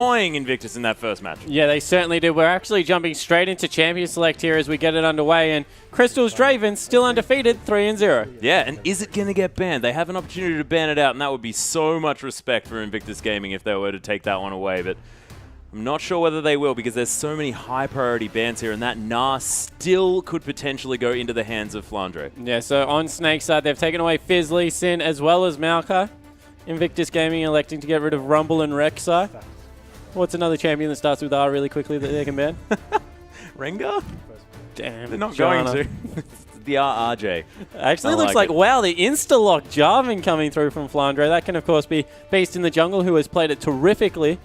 destroying Invictus in that first match. Yeah, they certainly did. We're actually jumping straight into Champion Select here as we get it underway, and Crystal's Draven still undefeated, 3-0. Yeah, and is it going to get banned? They have an opportunity to ban it out, and that would be so much respect for Invictus Gaming if they were to take that one away, but I'm not sure whether they will because there's so many high priority bans here, and that Gnar still could potentially go into the hands of Flandre. Yeah, so on Snake's side, they've taken away Fizzly, Sin, as well as Maokai. Invictus Gaming electing to get rid of Rumble and Rek'Sai. What's another champion that starts with R really quickly that they can ban? Rengar? Damn, they're not going to. The RRJ. Actually looks like, wow, the insta-lock Jarvan coming through from Flandre. That can, of course, be Beast in the jungle, who has played it terrifically.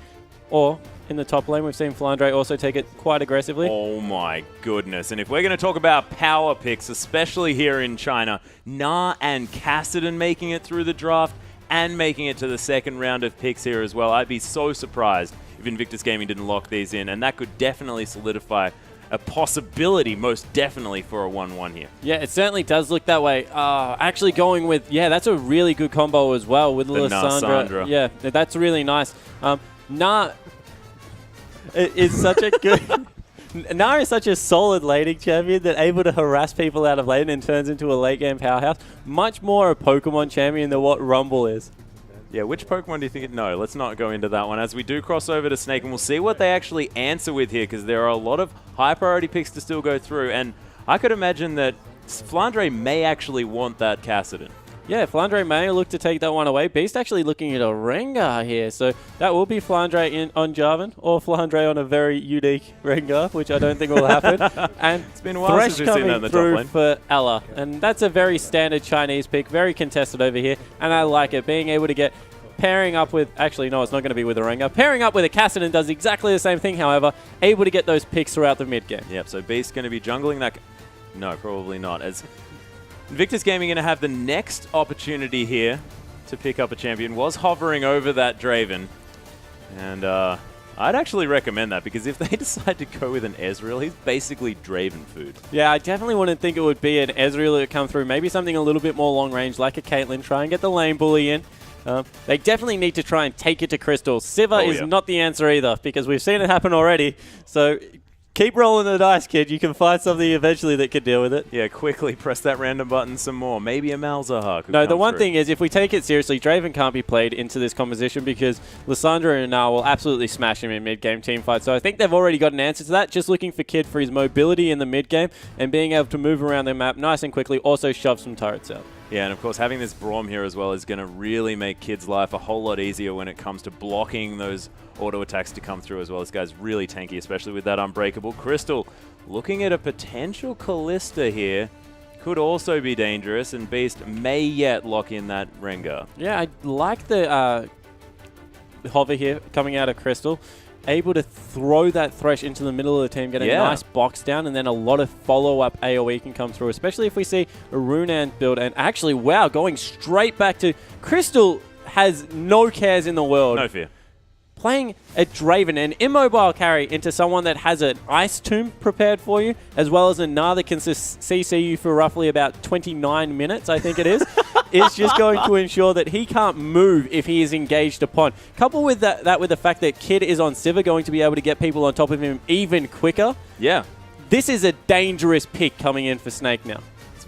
Or in the top lane, we've seen Flandre also take it quite aggressively. Oh my goodness. And if we're going to talk about power picks, especially here in China, Gnar and Kassadin making it through the draft and making it to the second round of picks here as well. I'd be so surprised if Invictus Gaming didn't lock these in, and that could definitely solidify a possibility, most definitely, for a 1-1 here. Yeah, it certainly does look that way. Actually going with, yeah, that's a really good combo as well with Lissandra. Yeah, that's really nice. Gnar is such a good... Gnar is such a solid laning champion that able to harass people out of lane and turns into a late game powerhouse. Much more a Pokemon champion than what Rumble is. Yeah, which Pokemon do you think? No, let's not go into that one as we do cross over to Snake, and we'll see what they actually answer with here because there are a lot of high priority picks to still go through, and I could imagine that Flandre may actually want that Kassadin. Yeah, Flandre may look to take that one away. Beast actually looking at a Rengar here, so that will be Flandre on Jarvan, or Flandre on a very unique Rengar, which I don't think will happen. And it's been a while since we've seen that in the top lane. For Ella, and that's a very standard Chinese pick, very contested over here, and I like it. Being able to get pairing up with, actually no, it's not going to be with a Rengar. Pairing up with a Kassadin does exactly the same thing, however, able to get those picks throughout the mid game. Yep, so Beast going to be jungling that. No, probably not. As Invictus Gaming going to have the next opportunity here to pick up a champion. Was hovering over that Draven. And I'd actually recommend that because if they decide to go with an Ezreal, he's basically Draven food. Yeah, I definitely wouldn't think it would be an Ezreal that would come through. Maybe something a little bit more long range like a Caitlyn. Try and get the lane bully in. They definitely need to try and take it to Crystal. Sivir is not the answer either because we've seen it happen already. So keep rolling the dice, kid. You can find something eventually that can deal with it. Yeah, quickly press that random button some more. Maybe a Malzahar. No, the one thing is, if we take it seriously, Draven can't be played into this composition because Lissandra and Gnar will absolutely smash him in mid-game teamfight. So I think they've already got an answer to that. Just looking for Kid for his mobility in the mid-game and being able to move around the map nice and quickly. Also shove some turrets out. Yeah, and of course having this Braum here as well is going to really make Kid's life a whole lot easier when it comes to blocking those auto attacks to come through as well. This guy's really tanky, especially with that Unbreakable. Crystal looking at a potential Callista here. Could also be dangerous, and Beast may yet lock in that Rengar. Yeah, I like the hover here coming out of Crystal. Able to throw that Thresh into the middle of the team, get a nice box down, and then a lot of follow-up AoE can come through, especially if we see a Runan build. And actually, wow, going straight back to Crystal has no cares in the world. No fear. Playing a Draven, an immobile carry, into someone that has an Ice Tomb prepared for you, as well as a Gnar that can CC you for roughly about 29 minutes, I think it is, is just going to ensure that he can't move if he is engaged upon. Coupled with that with the fact that Kid is on Sivir, going to be able to get people on top of him even quicker. Yeah. This is a dangerous pick coming in for Snake now.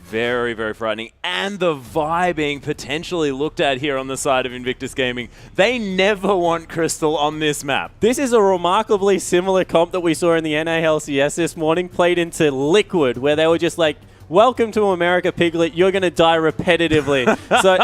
Very, very frightening. And the Vi being potentially looked at here on the side of Invictus Gaming. They never want Crystal on this map. This is a remarkably similar comp that we saw in the NALCS this morning, played into Liquid, where they were just like, welcome to America, Piglet. You're going to die repetitively.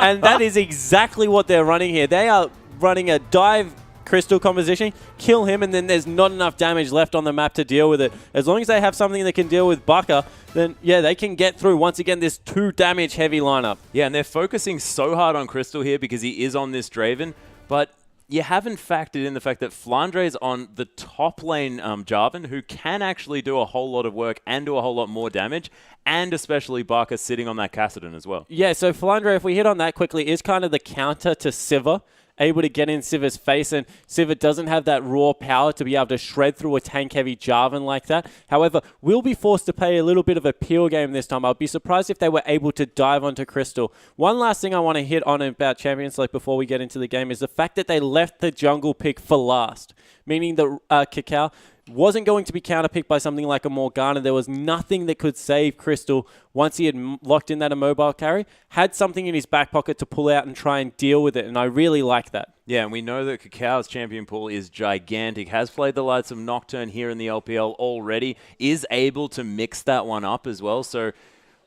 And that is exactly what they're running here. They are running a dive Crystal composition, kill him, and then there's not enough damage left on the map to deal with it. As long as they have something that can deal with Baka, then yeah, they can get through, once again, this 2 damage heavy lineup. Yeah, and they're focusing so hard on Crystal here because he is on this Draven, but you haven't factored in the fact that Flandre is on the top lane Jarvan, who can actually do a whole lot of work and do a whole lot more damage, and especially Baka sitting on that Kassadin as well. Yeah, so Flandre, if we hit on that quickly, is kind of the counter to Sivir. able to get in Siva's face, and Siva doesn't have that raw power to be able to shred through a tank-heavy Jarvan like that. However, we'll be forced to play a little bit of a peel game this time. I'd be surprised if they were able to dive onto Crystal. One last thing I want to hit on about Champions Select before we get into the game is the fact that they left the jungle pick for last, meaning that Kakao wasn't going to be counterpicked by something like a Morgana. There was nothing that could save Crystal once he had locked in that immobile carry. Had something in his back pocket to pull out and try and deal with it, and I really like that. Yeah, and we know that Kakao's champion pool is gigantic. Has played the likes of Nocturne here in the LPL already. Is able to mix that one up as well. So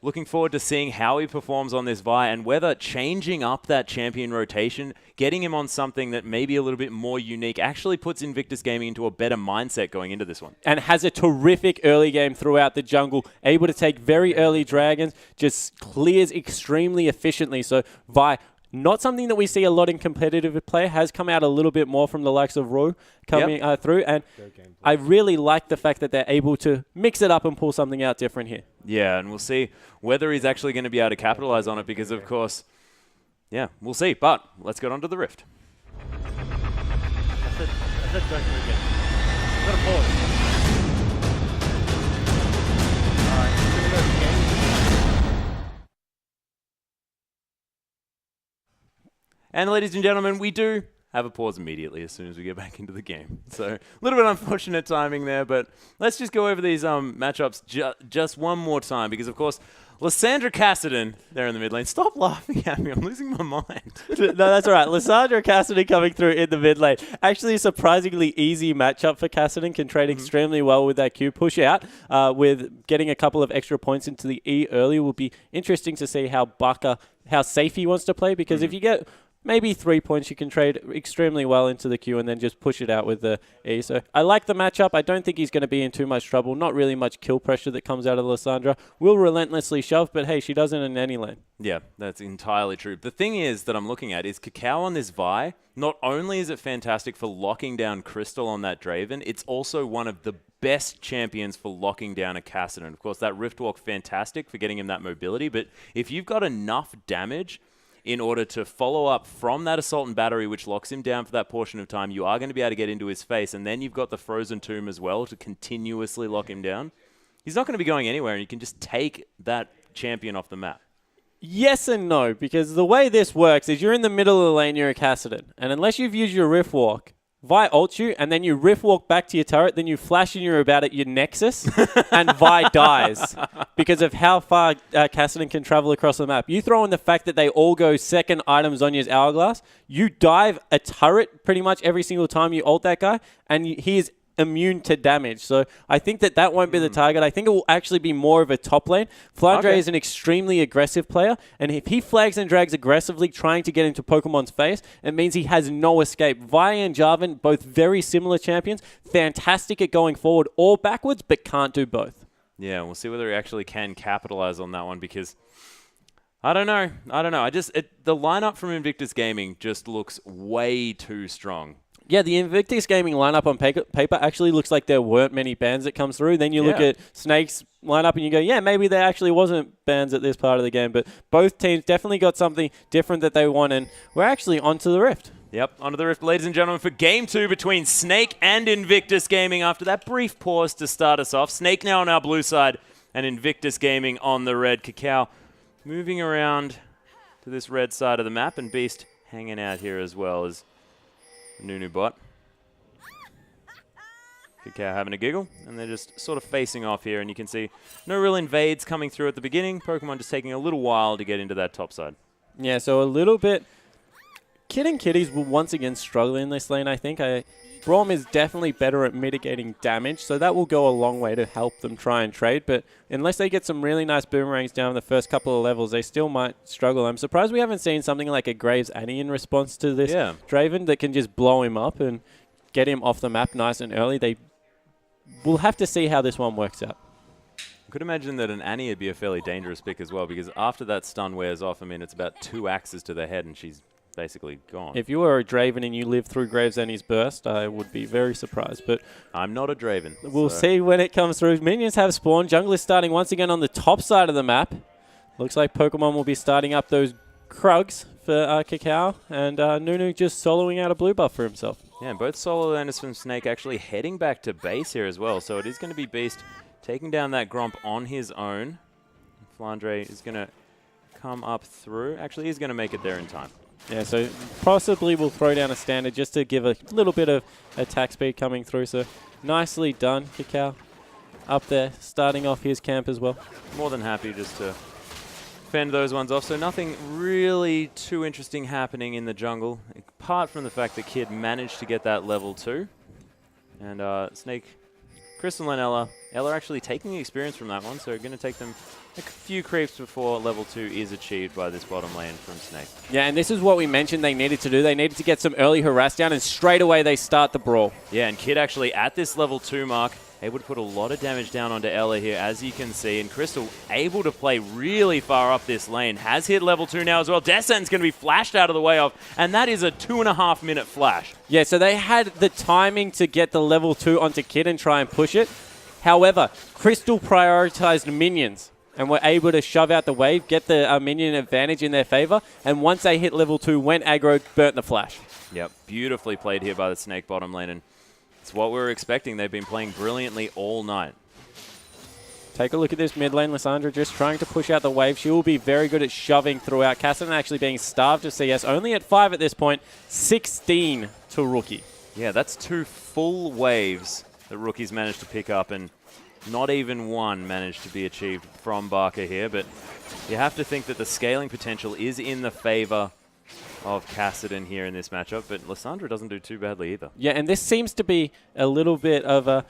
looking forward to seeing how he performs on this Vi and whether changing up that champion rotation, getting him on something that may be a little bit more unique, actually puts Invictus Gaming into a better mindset going into this one. And has a terrific early game throughout the jungle, able to take very early dragons, just clears extremely efficiently. So Vi, not something that we see a lot in competitive play, has come out a little bit more from the likes of Ro coming through. And I really like the fact that they're able to mix it up and pull something out different here. Yeah, and we'll see whether he's actually going to be able to capitalize on it because, of course, yeah, we'll see. But let's get on to the Rift. I said don't do it again. I'm going to pause. Alright, I'm going to go to the game. And ladies and gentlemen, we do have a pause immediately as soon as we get back into the game. So a little bit unfortunate timing there, but let's just go over these matchups just one more time because, of course, Lysandra Cassidy there in the mid lane. Stop laughing at me. I'm losing my mind. No, that's all right. Lysandra Cassidy coming through in the mid lane. Actually, a surprisingly easy matchup for Cassidy. Can trade extremely well with that Q push out. With getting a couple of extra points into the E early will be interesting to see how Baka, how safe he wants to play because if you get maybe 3 points, you can trade extremely well into the Q and then just push it out with the E. So I like the matchup. I don't think he's going to be in too much trouble. Not really much kill pressure that comes out of Lysandra. Will relentlessly shove, but hey, she does it in any lane. Yeah, that's entirely true. The thing is that I'm looking at is Kakao on this Vi. Not only is it fantastic for locking down Crystal on that Draven, it's also one of the best champions for locking down a Cassidy. Of course, that Rift Walk, fantastic for getting him that mobility. But if you've got enough damage in order to follow up from that Assault and Battery, which locks him down for that portion of time, you are going to be able to get into his face. And then you've got the Frozen Tomb as well to continuously lock him down. He's not going to be going anywhere, and you can just take that champion off the map. Yes and no, because the way this works is you're in the middle of the lane, you're a Cassidy. And unless you've used your Rift Walk, Vi ults you, and then you Rift Walk back to your turret, then you flash and you're about at your Nexus, and Vi dies because of how far Cassidy can travel across the map. You throw in the fact that they all go second items on your Hourglass, you dive a turret pretty much every single time you ult that guy, and he is immune to damage. So I think that that won't be the target. I think it will actually be more of a top lane. Flandre is an extremely aggressive player, and if he flags and drags aggressively trying to get into Pokemon's face, it means he has no escape. Vi and Jarvan, both very similar champions, fantastic at going forward or backwards, but can't do both. Yeah, we'll see whether he actually can capitalize on that one because I don't know. The lineup from Invictus Gaming just looks way too strong. Yeah, the Invictus Gaming lineup on paper actually looks like there weren't many bans that come through. Then you look at Snake's lineup and you go, yeah, maybe there actually wasn't bans at this part of the game. But both teams definitely got something different that they want, and we're actually onto the Rift. Yep, onto the Rift, ladies and gentlemen, for Game 2 between Snake and Invictus Gaming. After that brief pause to start us off, Snake now on our blue side and Invictus Gaming on the red. Kakao moving around to this red side of the map, and Beast hanging out here as well as Nunu bot. Kakao having a giggle, and they're just sort of facing off here, and you can see no real invades coming through at the beginning. Pokemon just taking a little while to get into that top side. Yeah, so a little bit. Kid and Kitties will once again struggle in this lane, I think. Braum is definitely better at mitigating damage, so that will go a long way to help them try and trade. But unless they get some really nice boomerangs down the first couple of levels, they still might struggle. I'm surprised we haven't seen something like a Graves Annie in response to this Draven that can just blow him up and get him off the map nice and early. We'll have to see how this one works out. I could imagine that an Annie would be a fairly dangerous pick as well, because after that stun wears off, I mean, it's about 2 axes to the head, and she's basically gone. If you were a Draven and you lived through Graves Annie's burst, I would be very surprised. But I'm not a Draven. We'll see when it comes through. Minions have spawned. Jungle is starting once again on the top side of the map. Looks like Pokemon will be starting up those Krugs for Kakao, and Nunu just soloing out a blue buff for himself. Yeah, and both solo laners from Snake actually heading back to base here as well. So it is going to be Beast taking down that Gromp on his own. Flandre is going to come up through. Actually, he's going to make it there in time. Yeah, so possibly we'll throw down a standard just to give a little bit of attack speed coming through. So nicely done, Kakao. Up there, starting off his camp as well. More than happy just to fend those ones off. So nothing really too interesting happening in the jungle, apart from the fact that Kid managed to get that level 2. And Snake, Crystal and Ella actually taking the experience from that one, so going to take them a few creeps before level 2 is achieved by this bottom lane from Snake. Yeah, and this is what we mentioned they needed to do. They needed to get some early harass down, and straight away they start the brawl. Yeah, and Kid actually at this level 2 mark, able to put a lot of damage down onto Ella here, as you can see. And Crystal able to play really far up this lane. Has hit level 2 now as well. Descent's going to be flashed out of the way of, and that is a 2.5 minute flash. Yeah, so they had the timing to get the level 2 onto Kid and try and push it. However, Crystal prioritized minions and were able to shove out the wave, get the minion advantage in their favor. And once they hit level 2, went aggro, burnt the flash. Yep, beautifully played here by the Snake bottom lane. And it's what we were expecting. They've been playing brilliantly all night. Take a look at this mid lane. Lissandra just trying to push out the wave. She will be very good at shoving throughout. Cassidy actually being starved to CS. Only at 5 at this point. 16 to Rookie. Yeah, that's 2 full waves that Rookie's managed to pick up, and not even one managed to be achieved from Baka here. But you have to think that the scaling potential is in the favor of Cassidy here in this matchup, but Lissandra doesn't do too badly either. Yeah, and this seems to be a little bit of a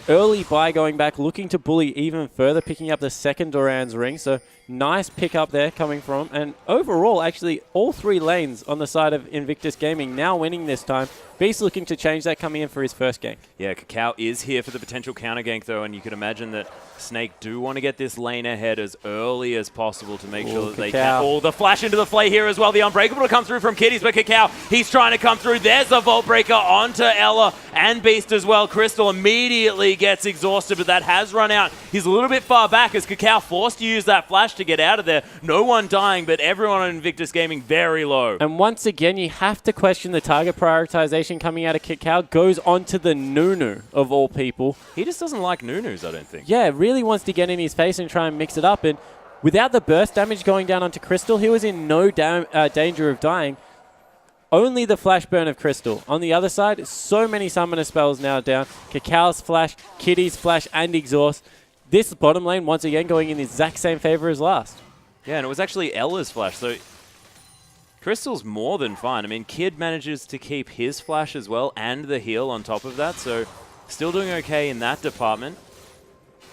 early buy going back, looking to bully even further, picking up the second Doran's ring. So nice pick up there coming from. And overall, actually, all 3 lanes on the side of Invictus Gaming now winning this time. Beast looking to change that, coming in for his first gank. Yeah, Kakao is here for the potential counter gank though, and you can imagine that Snake do want to get this lane ahead as early as possible to make sure that they can. Oh, the flash into the flay here as well. The Unbreakable to come through from Kitties, but Kakao, he's trying to come through. There's the Vault Breaker onto Ella and Beast as well. Crystal immediately gets exhausted, but that has run out. He's a little bit far back as Kakao forced to use that flash to get out of there. No one dying, but everyone on Invictus Gaming very low. And once again, you have to question the target prioritization coming out of Kakao. Goes on to the Nunu, of all people. He just doesn't like Nunus, I don't think. Yeah, really wants to get in his face and try and mix it up. And without the burst damage going down onto Crystal, he was in no danger of dying. Only the flash burn of Crystal. On the other side, so many summoner spells now down. Kakao's flash, Kitty's flash, and exhaust. This bottom lane, once again, going in the exact same favor as last. Yeah, and it was actually Ella's flash, so Crystal's more than fine. I mean, Kid manages to keep his flash as well and the heal on top of that, so still doing okay in that department.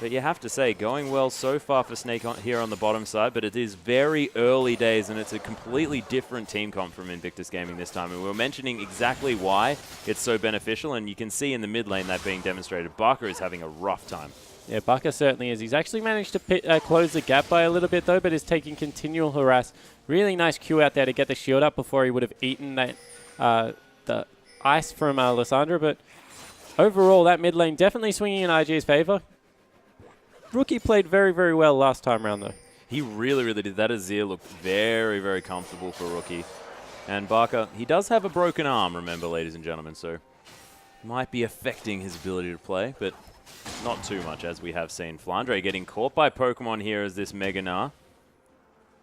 But you have to say, going well so far for Snake here on the bottom side, but it is very early days, and it's a completely different team comp from Invictus Gaming this time. And we were mentioning exactly why it's so beneficial, and you can see in the mid lane that being demonstrated. Baka is having a rough time. Yeah, Baka certainly is. He's actually managed to close the gap by a little bit, though, but is taking continual harass. Really nice Q out there to get the shield up before he would have eaten that the ice from Lissandra. But overall, that mid lane definitely swinging in IG's favor. Rookie played very, very well last time around, though. He really, really did. That Azir looked very, very comfortable for Rookie. And Baka, he does have a broken arm, remember, ladies and gentlemen, so might be affecting his ability to play, but not too much, as we have seen. Flandre getting caught by Pokemon here as this Mega Gnar.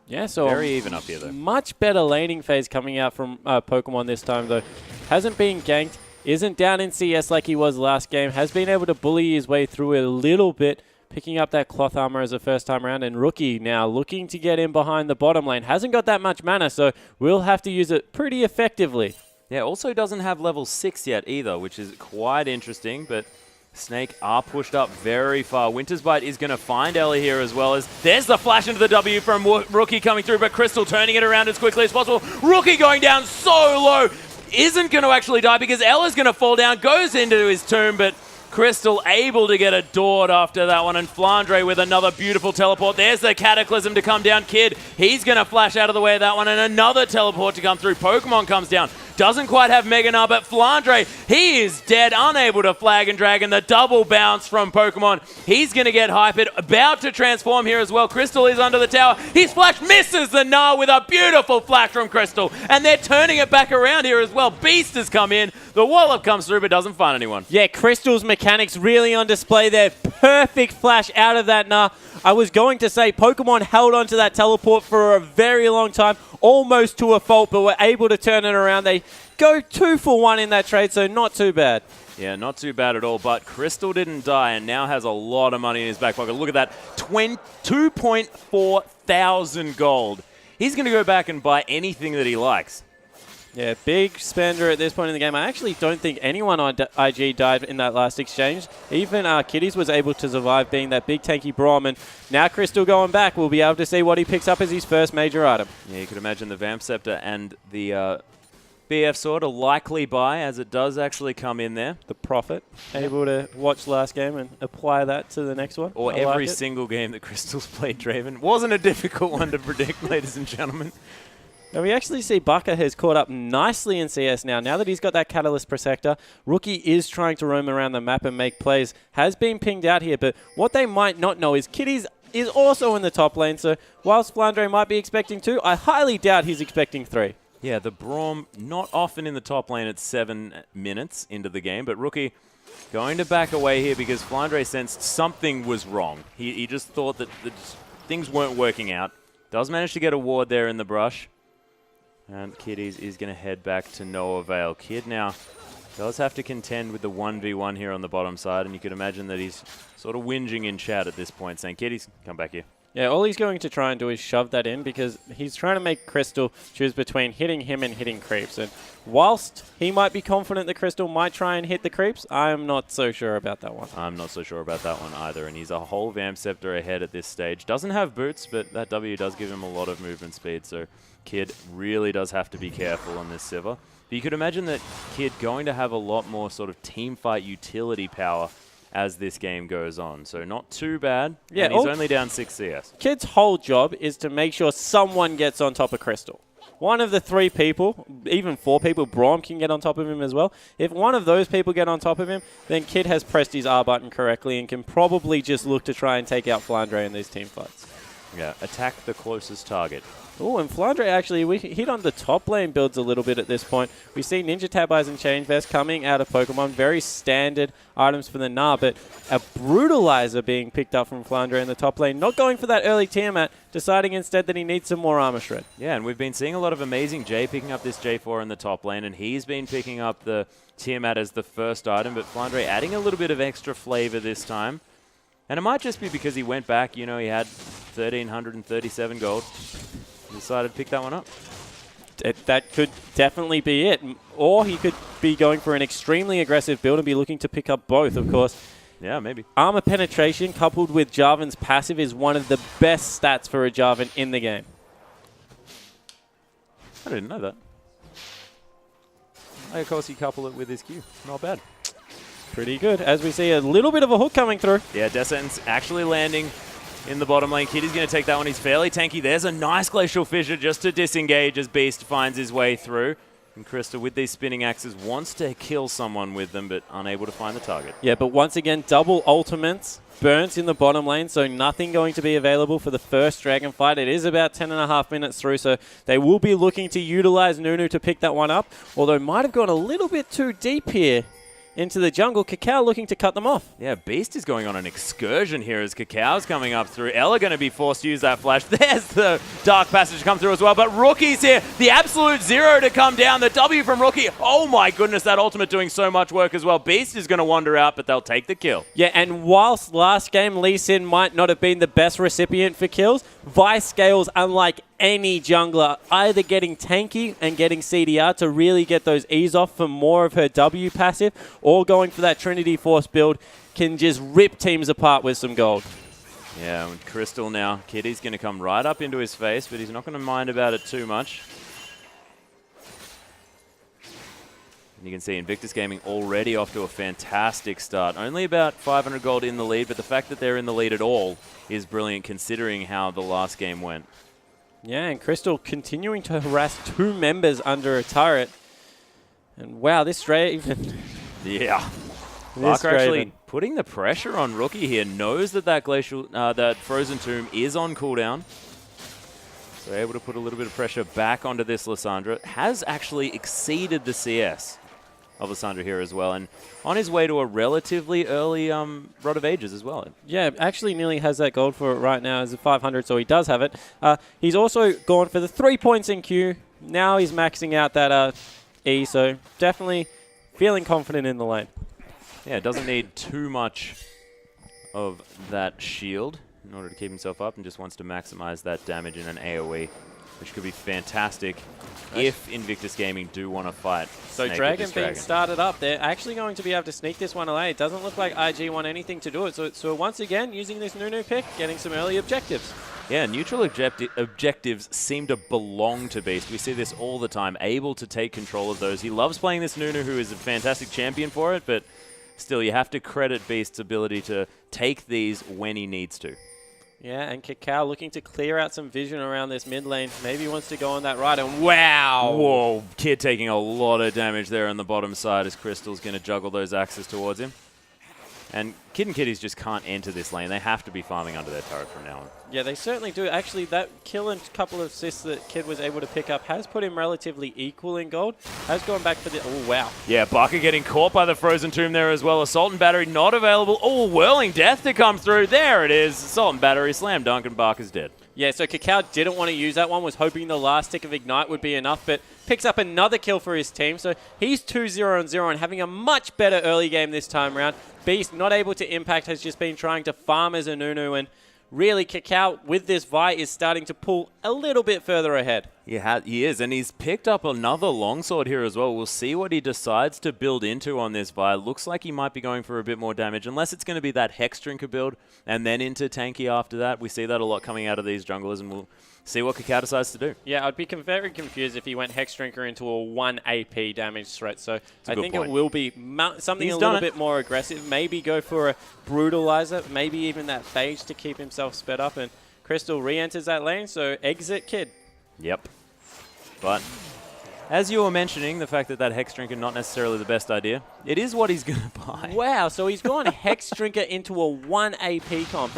Yeah, so very even up here, though. Much better laning phase coming out from Pokemon this time, though. Hasn't been ganked, isn't down in CS like he was last game, has been able to bully his way through it a little bit, picking up that cloth armor as a first time around. And Rookie now looking to get in behind the bottom lane. Hasn't got that much mana, so we'll have to use it pretty effectively. Yeah, also doesn't have level 6 yet either, which is quite interesting, but Snake are pushed up very far. Winter's Bite is going to find Ellie here as well. As there's the flash into the W from Rookie coming through, but Crystal turning it around as quickly as possible. Rookie going down so low, isn't going to actually die because Ella's going to fall down, goes into his tomb, but Crystal able to get adored after that one, and Flandre with another beautiful teleport. There's the Cataclysm to come down. Kid, he's going to flash out of the way of that one, and another teleport to come through. Pokemon comes down. Doesn't quite have Mega now, but Flandre, he is dead, unable to flag and drag, and the double bounce from Pokemon. He's going to get hyped, about to transform here as well. Crystal is under the tower. His flash misses the Gnar with a beautiful flash from Crystal, and they're turning it back around here as well. Beast has come in. The wallop comes through, but doesn't find anyone. Yeah, Crystal's mechanics really on display there. Perfect flash out of that Gnar. I was going to say Pokemon held onto that teleport for a very long time, almost to a fault, but were able to turn it around. They go 2 for 1 in that trade, so not too bad. Yeah, not too bad at all, but Crystal didn't die and now has a lot of money in his back pocket. Look at that, 2.4 thousand gold. He's going to go back and buy anything that he likes. Yeah, big spender at this point in the game. I actually don't think anyone on IG died in that last exchange. Even Kitties was able to survive being that big tanky Braum. And now Crystal going back, we'll be able to see what he picks up as his first major item. Yeah, you could imagine the Vamp Scepter and the BF Sword a likely buy, as it does actually come in there. The Prophet, able to watch last game and apply that to the next one. Or every single game that Crystal's played Draven. Wasn't a difficult one to predict, ladies and gentlemen. Now we actually see Baka has caught up nicely in CS now. Now that he's got that Catalyst Protector, Rookie is trying to roam around the map and make plays. Has been pinged out here, but what they might not know is Kitties is also in the top lane. So whilst Flandre might be expecting 2, I highly doubt he's expecting 3. Yeah, the Braum not often in the top lane at 7 minutes into the game, but Rookie going to back away here because Flandre sensed something was wrong. He just thought that things weren't working out. Does manage to get a ward there in the brush. And Kitties is going to head back to no avail. Kid now does have to contend with the 1v1 here on the bottom side, and you can imagine that he's sort of whinging in chat at this point, saying, Kitties, come back here. Yeah, all he's going to try and do is shove that in because he's trying to make Crystal choose between hitting him and hitting creeps. And whilst he might be confident that Crystal might try and hit the creeps, I'm not so sure about that one. I'm not so sure about that one either, and he's a whole Vamp Scepter ahead at this stage. Doesn't have boots, but that W does give him a lot of movement speed, so Kid really does have to be careful on this Sivir. But you could imagine that Kid going to have a lot more sort of team fight utility power as this game goes on. So not too bad. Yeah, and he's only down 6 CS. Kid's whole job is to make sure someone gets on top of Crystal. One of the 3 people, even 4 people, Braum can get on top of him as well. If one of those people get on top of him, then Kid has pressed his R button correctly and can probably just look to try and take out Flandre in these team fights. Yeah, attack the closest target. Oh, and Flandre actually, we hit on the top lane builds a little bit at this point. We see Ninja Tab Eyes and Chain Vest coming out of Pokemon. Very standard items for the Gnar, but a Brutalizer being picked up from Flandre in the top lane. Not going for that early Tiamat, deciding instead that he needs some more Armor Shred. Yeah, and we've been seeing a lot of amazing Jay picking up this J4 in the top lane, and he's been picking up the Tiamat as the first item, but Flandre adding a little bit of extra flavor this time. And it might just be because he went back, you know, he had 1,337 gold. Decided to pick that one up. That could definitely be it. Or he could be going for an extremely aggressive build and be looking to pick up both, of course. Yeah, maybe. Armor penetration coupled with Jarvan's passive is one of the best stats for a Jarvan in the game. I didn't know that. Of course, you couple it with his Q. Not bad. Pretty good. As we see a little bit of a hook coming through. Yeah, Descent's actually landing in the bottom lane. Kitty's going to take that one. He's fairly tanky. There's a nice Glacial Fissure just to disengage as Beast finds his way through. And Crystal, with these spinning axes, wants to kill someone with them, but unable to find the target. Yeah, but once again, double ultimates. Burnt in the bottom lane, so nothing going to be available for the first Dragon fight. It is about 10.5 minutes through, so they will be looking to utilize Nunu to pick that one up, although might have gone a little bit too deep here into the jungle. Kakao looking to cut them off. Yeah, Beast is going on an excursion here as Kakao's coming up through. Ella going to be forced to use that flash. There's the Dark Passage come through as well, but Rookie's here. The absolute 0 to come down. The W from Rookie. Oh my goodness, that ultimate doing so much work as well. Beast is going to wander out, but they'll take the kill. Yeah, and whilst last game Lee Sin might not have been the best recipient for kills, Vice scales unlike any jungler, either getting tanky and getting CDR to really get those E's off for more of her W passive, or going for that Trinity Force build can just rip teams apart with some gold. Yeah, with Crystal now, Kitty's going to come right up into his face, but he's not going to mind about it too much. And you can see Invictus Gaming already off to a fantastic start. Only about 500 gold in the lead, but the fact that they're in the lead at all is brilliant considering how the last game went. Yeah, and Crystal continuing to harass 2 members under a turret. And wow, this Draven. Yeah. This Baka actually Draven. putting the pressure on Rookie here. Knows that that Frozen Tomb is on cooldown. So able to put a little bit of pressure back onto this Lissandra. Has actually exceeded the CS of Lissandra here as well. And on his way to a relatively early Rod of Ages as well. Yeah, actually nearly has that gold for it right now as a 500, so he does have it. He's also gone for the 3 points in Q. Now he's maxing out that E, so definitely feeling confident in the lane. Yeah, doesn't need too much of that shield in order to keep himself up, and just wants to maximize that damage in an AoE, which could be fantastic if Invictus Gaming do want to fight. So Dragon being started up, they're actually going to be able to sneak this one away. It doesn't look like IG want anything to do it. So once again, using this Nunu pick, getting some early objectives. Yeah, neutral objectives seem to belong to Beast. We see this all the time, able to take control of those. He loves playing this Nunu, who is a fantastic champion for it, but still, you have to credit Beast's ability to take these when he needs to. Yeah, and Kakao looking to clear out some vision around this mid lane. Maybe he wants to go on that right, and wow! Whoa, Kid taking a lot of damage there on the bottom side as Crystal's going to juggle those axes towards him. And Kid and Kitties just can't enter this lane. They have to be farming under their turret from now on. Yeah, they certainly do. Actually, that kill and couple of assists that Kid was able to pick up has put him relatively equal in gold. Has gone back for the... Oh, wow. Yeah, Baka getting caught by the Frozen Tomb there as well. Assault and Battery not available. Oh, Whirling Death to come through. There it is. Assault and Battery, slam dunk, and Baka's dead. Yeah, so Kakao didn't want to use that one, was hoping the last tick of Ignite would be enough, but picks up another kill for his team. So he's 2-0-0 and having a much better early game this time around. Beast not able to impact, has just been trying to farm as a Nunu, and really Kakao with this Vi is starting to pull a little bit further ahead. Yeah, he is, and he's picked up another longsword here as well. We'll see what he decides to build into on this Vi. Looks like he might be going for a bit more damage, unless it's going to be that Hex Drinker build, and then into tanky after that. We see that a lot coming out of these junglers, and we'll see what Kakao decides to do. Yeah, I'd be very confused if he went Hex Drinker into a 1 AP damage threat, so I think point. it will be something a little bit more aggressive. Maybe go for a Brutalizer, maybe even that Phage to keep himself sped up, and Crystal re-enters that lane, so exit Kid. Yep. But as you were mentioning, the fact that that Hex Drinker not necessarily the best idea, it is what he's going to buy. Wow, so he's gone Hex Drinker into a 1 AP comp.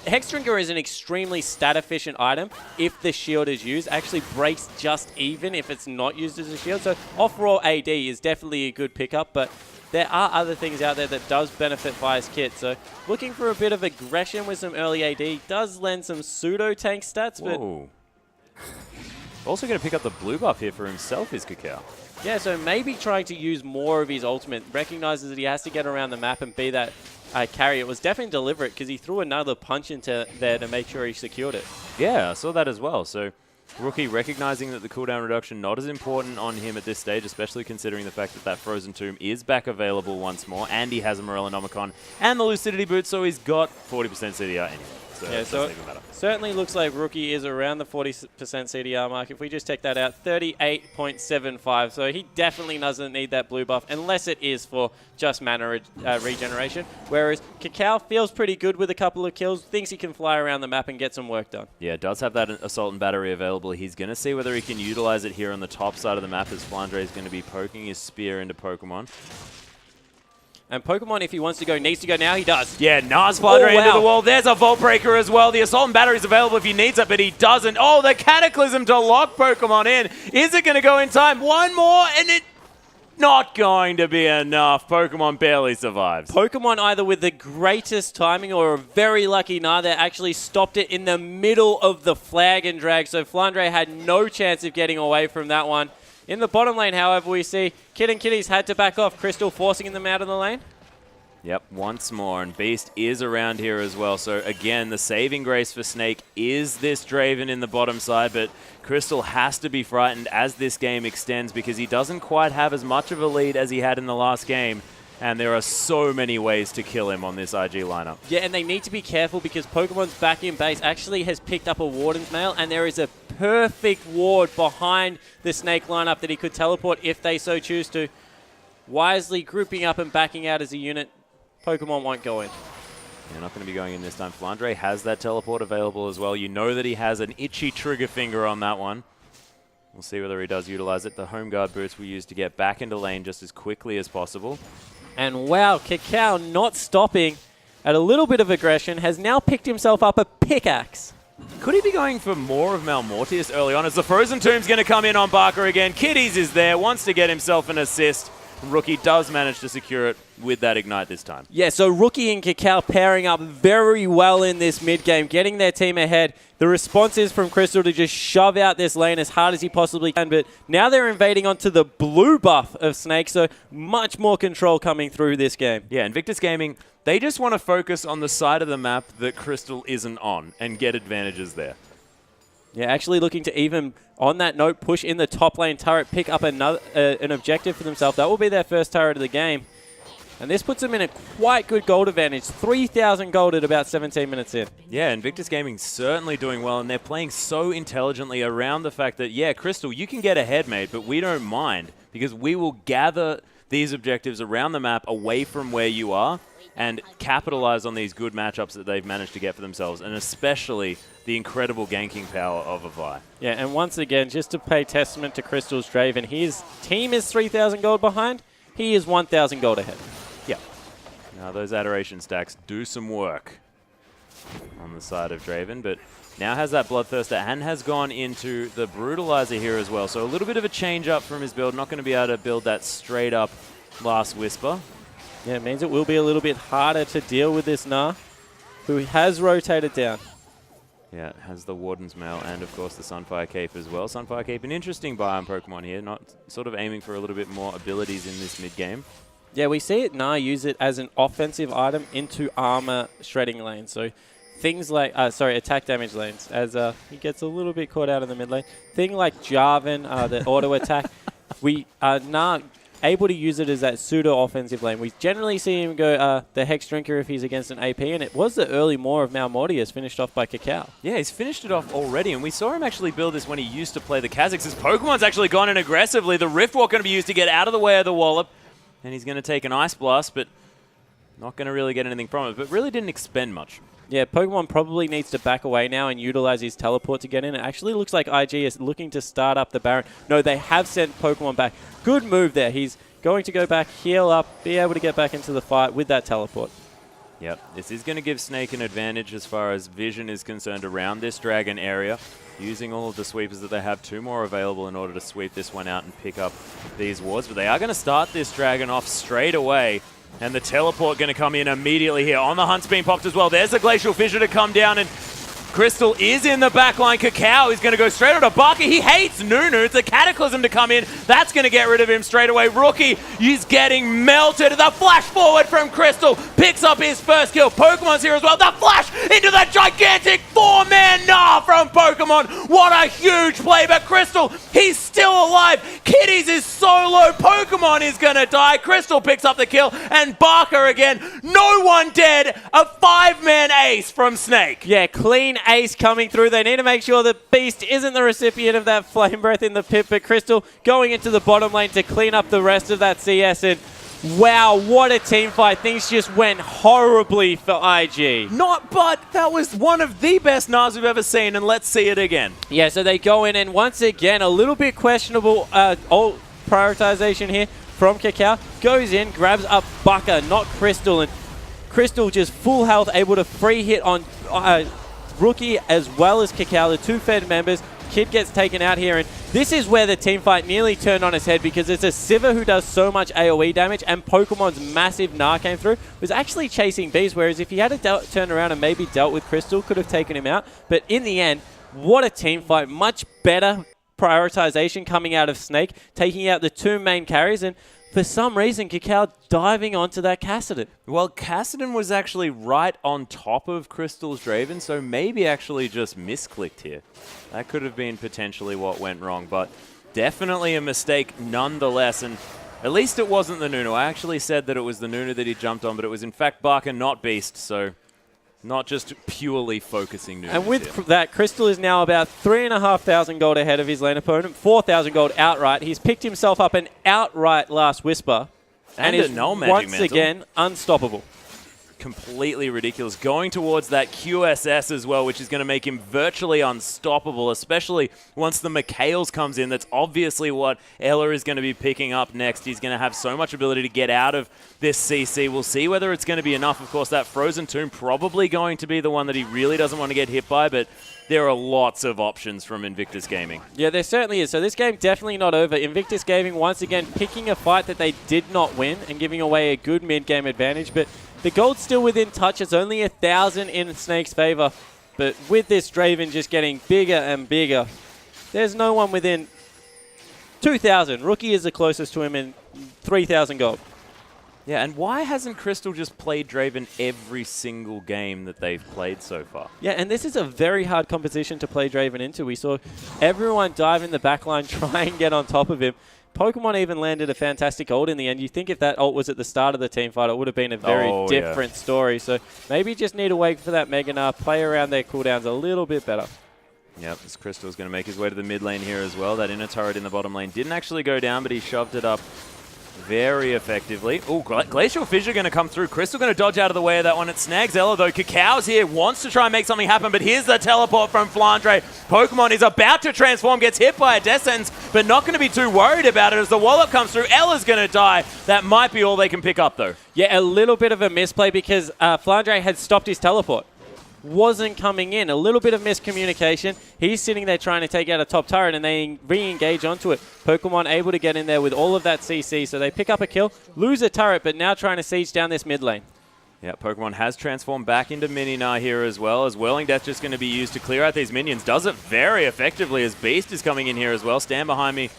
Hex Drinker is an extremely stat-efficient item if the shield is used. Actually breaks just even if it's not used as a shield. So off-raw AD is definitely a good pickup, but there are other things out there that does benefit Vi's kit. So looking for a bit of aggression with some early AD does lend some pseudo-tank stats. Whoa. Also going to pick up the blue buff here for himself is Kakao. Yeah, so maybe trying to use more of his ultimate. Recognizes that he has to get around the map and be that carry. It was definitely deliberate because he threw another punch into there to make sure he secured it. Yeah, I saw that as well. So Rookie recognizing that the cooldown reduction not as important on him at this stage, especially considering the fact that that Frozen Tomb is back available once more, and he has a Morellonomicon and the Lucidity Boot, so he's got 40% CDR anyway. So yeah, so it certainly looks like Rookie is around the 40% CDR mark. If we just take that out, 38.75. So he definitely doesn't need that blue buff unless it is for just mana regeneration. Whereas Kakao feels pretty good with a couple of kills, thinks he can fly around the map and get some work done. Yeah, does have that Assault and Battery available. He's going to see whether he can utilize it here on the top side of the map as Flandre is going to be poking his spear into Pokemon. And Pokemon, if he wants to go, needs to go now. He does. Yeah, Nas Flandre into the wall. There's a Vault Breaker as well. The Assault and Battery is available if he needs it, but he doesn't. Oh, the Cataclysm to lock Pokemon in. Is it going to go in time? One more, and it's not going to be enough. Pokemon barely survives. Pokemon either with the greatest timing or a very lucky neither actually stopped it in the middle of the flag and drag. So Flandre had no chance of getting away from that one. In the bottom lane, however, we see Kid and Kitties had to back off. Crystal forcing them out of the lane. Yep, once more, and Beast is around here as well. So again, the saving grace for Snake is this Draven in the bottom side, but Crystal has to be frightened as this game extends because he doesn't quite have as much of a lead as he had in the last game. And there are so many ways to kill him on this IG lineup. Yeah, and they need to be careful because Pokemon's back in base actually has picked up a Warden's Mail, and there is a perfect ward behind the Snake lineup that he could teleport if they so choose to. Wisely grouping up and backing out as a unit, Pokemon won't go in. They're not going to be going in this time. Flandre has that teleport available as well. You know that he has an itchy trigger finger on that one. We'll see whether he does utilize it. The home guard boots we use to get back into lane just as quickly as possible. And wow, Kakao not stopping at a little bit of aggression, has now picked himself up a pickaxe. Could he be going for more of Malmortius early on as the Frozen Tomb's going to come in on Baka again? Kitties is there, wants to get himself an assist. Rookie does manage to secure it with that Ignite this time. Yeah, so Rookie and Kakao pairing up very well in this mid-game, getting their team ahead. The response is from Crystal to just shove out this lane as hard as he possibly can, but now they're invading onto the blue buff of Snake, so much more control coming through this game. Yeah, Invictus Gaming, they just want to focus on the side of the map that Crystal isn't on and get advantages there. Yeah, actually looking to even, on that note, push in the top lane turret, pick up another an objective for themselves. That will be their first turret of the game. And this puts them in a quite good gold advantage. 3,000 gold at about 17 minutes in. Yeah, Invictus Gaming certainly doing well, and they're playing so intelligently around the fact that, yeah, Crystal, you can get ahead, mate, but we don't mind because we will gather these objectives around the map away from where you are and capitalize on these good matchups that they've managed to get for themselves, and especially the incredible ganking power of a Vi. Yeah, and once again, just to pay testament to Crystal's Draven, his team is 3,000 gold behind. He is 1,000 gold ahead. Yeah. Now those adoration stacks do some work on the side of Draven, but now has that Bloodthirster and has gone into the Brutalizer here as well. So a little bit of a change up from his build. Not going to be able to build that straight up Last Whisper. Yeah, it means it will be a little bit harder to deal with this Nah, who has rotated down. Yeah, it has the Warden's Mail and, of course, the Sunfire Cape as well. Sunfire Cape, an interesting buy on Pokemon here, not sort of aiming for a little bit more abilities in this mid-game. Yeah, we see it Nah use it as an offensive item into armor shredding lanes. So things like, attack damage lanes, as he gets a little bit caught out in the mid lane. Thing like Jarvan, the auto attack, we are Nah able to use it as that pseudo-offensive lane. We generally see him go the Hex Drinker if he's against an AP, and it was the early Maw of Malmortius finished off by Kakao. Yeah, he's finished it off already, and we saw him actually build this when he used to play the Kha'Zix. His Pokemon's actually gone in aggressively. The Rift Walk going to be used to get out of the way of the Wallop, and he's going to take an Ice Blast, but not going to really get anything from it, but really didn't expend much. Yeah, Pokemon probably needs to back away now and utilize his teleport to get in. It actually looks like IG is looking to start up the Baron. No, they have sent Pokemon back. Good move there. He's going to go back, heal up, be able to get back into the fight with that teleport. Yep, this is going to give Snake an advantage as far as vision is concerned around this Dragon area. Using all of the sweepers that they have, 2 more available in order to sweep this one out and pick up these wards. But they are going to start this Dragon off straight away. And the teleport going to come in immediately here. On the Hunt's being popped as well. There's a Glacial Fissure to come down, and Crystal is in the backline. Kakao is going to go straight on to Baka. He hates Nunu. It's a Cataclysm to come in. That's going to get rid of him straight away. Rookie is getting melted. The flash forward from Crystal picks up his first kill. Pokemon's here as well. The flash into the gigantic 4-man Nah from Pokemon. What a huge play. But Crystal, he's still alive. Kitties is so low. Pokemon is going to die. Crystal picks up the kill. And Baka again. No one dead. A 5-man ace from Snake. Yeah, clean ace coming through. They need to make sure that Beast isn't the recipient of that Flame Breath in the pit, but Crystal going into the bottom lane to clean up the rest of that CS, and wow, what a team fight. Things just went horribly for IG. But that was one of the best Nahs we've ever seen, and let's see it again. Yeah, so they go in, and once again, a little bit questionable ult prioritization here from Kakao. Goes in, grabs up Baka, not Crystal, and Crystal just full health, able to free hit on Rookie as well as Kakao, the 2 Fed members. Kid gets taken out here, and this is where the team fight nearly turned on its head, because it's a Sivir who does so much AoE damage, and Pokemon's massive Nah came through, was actually chasing Beast, whereas if he had turned around and maybe dealt with Crystal, could have taken him out. But in the end, what a team fight. Much better prioritization coming out of Snake, taking out the 2 main carries, and for some reason, Kakao diving onto that Kassadin. Well, Kassadin was actually right on top of Crystal's Draven, so maybe actually just misclicked here. That could have been potentially what went wrong, but definitely a mistake nonetheless. And at least it wasn't the Nunu. I actually said that it was the Nunu that he jumped on, but it was in fact Baka, not Beast, so not just purely focusing Nunu. And with that, Crystal is now about 3,500 gold ahead of his lane opponent, 4,000 gold outright. He's picked himself up an outright Last Whisper, and is no magic once mantle. again unstoppable. completely ridiculous. Going towards that QSS as well, which is going to make him virtually unstoppable, especially once the Mikhails comes in. That's obviously what Ella is going to be picking up next. He's going to have so much ability to get out of this CC. We'll see whether it's going to be enough. Of course, that Frozen Tomb probably going to be the one that he really doesn't want to get hit by, but there are lots of options from Invictus Gaming. Yeah, there certainly is. So this game definitely not over. Invictus Gaming once again picking a fight that they did not win and giving away a good mid-game advantage. But the gold's still within touch. It's only 1,000 in Snake's favor. But with this Draven just getting bigger and bigger, there's no one within 2,000. Rookie is the closest to him in 3,000 gold. Yeah, and why hasn't Crystal just played Draven every single game that they've played so far? Yeah, and this is a very hard composition to play Draven into. We saw everyone dive in the backline, try and get on top of him. Pokemon even landed a fantastic ult in the end. You think if that ult was at the start of the team fight, it would have been a very different story. So maybe you just need to wait for that Mega Gnar, play around their cooldowns a little bit better. Yep, this Crystal's going to make his way to the mid lane here as well. That inner turret in the bottom lane didn't actually go down, but he shoved it up very effectively. Oh, Glacial Fissure going to come through. Crystal going to dodge out of the way of that one. It snags Ella, though. Kakao's here, wants to try and make something happen, but here's the teleport from Flandre. Pokemon is about to transform, gets hit by a Death Sentence, but not going to be too worried about it as the Wallop comes through. Ella's going to die. That might be all they can pick up, though. Yeah, a little bit of a misplay because Flandre had stopped his teleport. Wasn't coming in. A little bit of miscommunication. He's sitting there trying to take out a top turret and they re-engage onto it. Pokemon able to get in there with all of that CC, so they pick up a kill, lose a turret, but now trying to siege down this mid lane. Yeah, Pokemon has transformed back into Mini-Gnar here as well, as Whirling Death just going to be used to clear out these minions. Does it very effectively as Beast is coming in here as well. Stand behind me.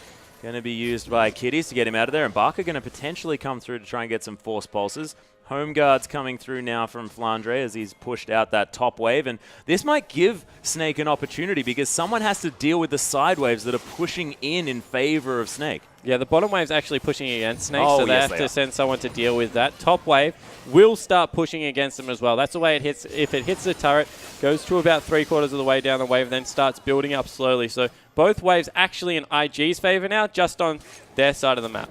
Going to be used by Kitties to get him out of there, and Baka going to potentially come through to try and get some Force Pulses. Home Guard's coming through now from Flandre as he's pushed out that top wave, and this might give Snake an opportunity because someone has to deal with the side waves that are pushing in favor of Snake. Yeah, the bottom wave's actually pushing against Snake, so they have to send someone to deal with that. Top wave will start pushing against them as well. That's the way it hits. If it hits the turret, goes to about 3/4 of the way down the wave, then starts building up slowly. So both waves actually in IG's favor now, just on their side of the map.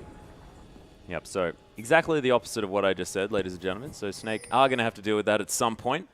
Yep, so exactly the opposite of what I just said, ladies and gentlemen. So Snake are going to have to deal with that at some point.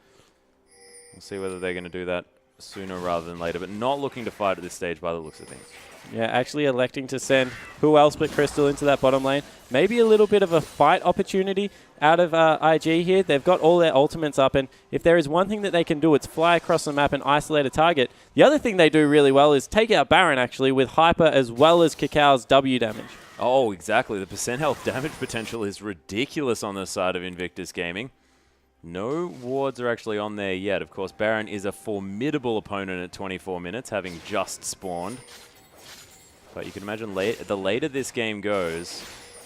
We'll see whether they're going to do that sooner rather than later, but not looking to fight at this stage by the looks of things. Yeah, actually electing to send who else but Crystal into that bottom lane. Maybe a little bit of a fight opportunity out of IG here. They've got all their ultimates up, and if there is one thing that they can do, it's fly across the map and isolate a target. The other thing they do really well is take out Baron, actually, with Hyper as well as Kakao's W damage. Oh, exactly. The percent health damage potential is ridiculous on the side of Invictus Gaming. No wards are actually on there yet. Of course, Baron is a formidable opponent at 24 minutes, having just spawned. But you can imagine the later this game goes,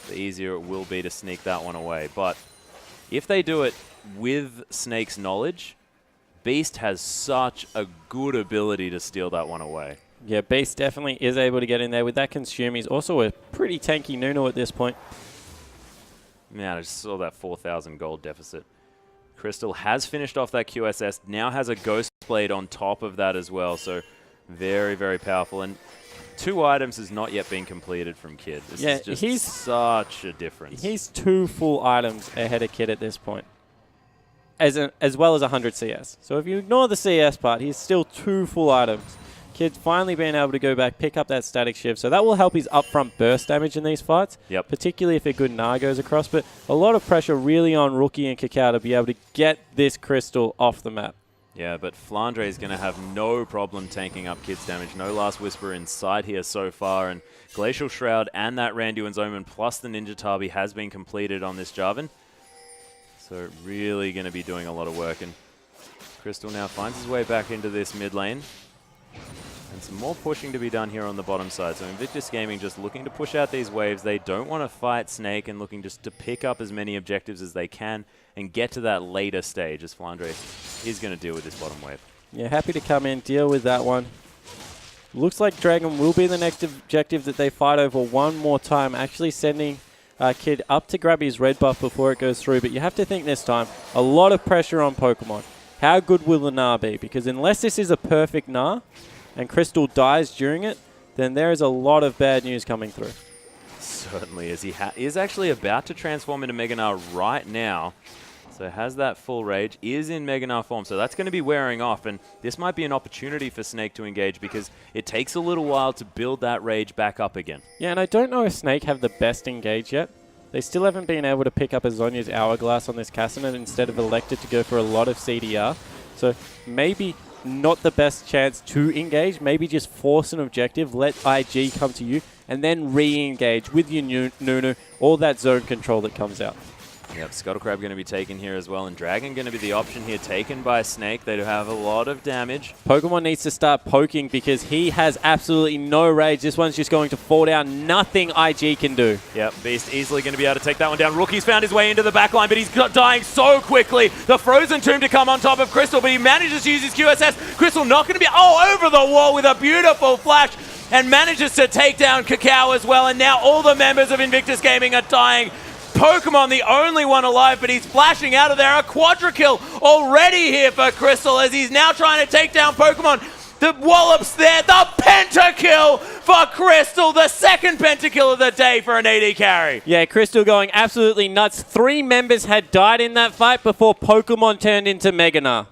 the easier it will be to sneak that one away. But if they do it with Snake's knowledge, Beast has such a good ability to steal that one away. Yeah, Beast definitely is able to get in there with that consume. He's also a pretty tanky Nuno at this point. Man, I just saw that 4,000 gold deficit. Crystal has finished off that QSS, now has a Ghost Blade on top of that as well. So very, very powerful. And 2 items has not yet been completed from Kid. This is just he's such a difference. He's 2 full items ahead of Kid at this point, as well as 100 CS. So if you ignore the CS part, he's still 2 full items. Kid's finally being able to go back, pick up that static shift. So that will help his upfront burst damage in these fights, particularly if a good Gnar goes across. But a lot of pressure really on Rookie and Kakao to be able to get this Crystal off the map. Yeah, but Flandre is going to have no problem tanking up Kid's damage. No Last Whisper in sight here so far, and Glacial Shroud and that Randuin's Omen plus the Ninja Tabi has been completed on this Jarvan. So really going to be doing a lot of work, and Crystal now finds his way back into this mid lane. And some more pushing to be done here on the bottom side. So Invictus Gaming just looking to push out these waves. They don't want to fight Snake and looking just to pick up as many objectives as they can and get to that later stage as Flandre is going to deal with this bottom wave. Yeah, happy to come in, deal with that one. Looks like Dragon will be the next objective that they fight over one more time. Actually sending Kid up to grab his red buff before it goes through. But you have to think this time, a lot of pressure on Pokemon. How good will the Gnar be? Because unless this is a perfect Gnar and Crystal dies during it, then there is a lot of bad news coming through. Certainly is. He is actually about to transform into Mega Gnar right now. So has that full rage, is in Mega Gnar form, so that's going to be wearing off, and this might be an opportunity for Snake to engage because it takes a little while to build that rage back up again. Yeah, and I don't know if Snake have the best engage yet. They still haven't been able to pick up a Zhonya's Hourglass on this Cassidy instead of elected to go for a lot of CDR. So maybe not the best chance to engage. Maybe just force an objective, let IG come to you, and then re-engage with your Nunu, all that zone control that comes out. Yep, Scuttlecrab going to be taken here as well, and Dragon going to be the option here taken by Snake. They do have a lot of damage. Pokemon needs to start poking because he has absolutely no rage. This one's just going to fall down. Nothing IG can do. Yep, Beast easily going to be able to take that one down. Rookie's found his way into the back line, but he's dying so quickly. The Frozen Tomb to come on top of Crystal, but he manages to use his QSS. Crystal not going to be over the wall with a beautiful flash and manages to take down Kakao as well. And now all the members of Invictus Gaming are dying. Pokemon the only one alive, but he's flashing out of there. A quadra kill already here for Crystal as he's now trying to take down Pokemon. The wallop's there. The pentakill for Crystal. The second pentakill of the day for an AD carry. Yeah, Crystal going absolutely nuts. 3 members had died in that fight before Pokemon turned into Mega Gnar.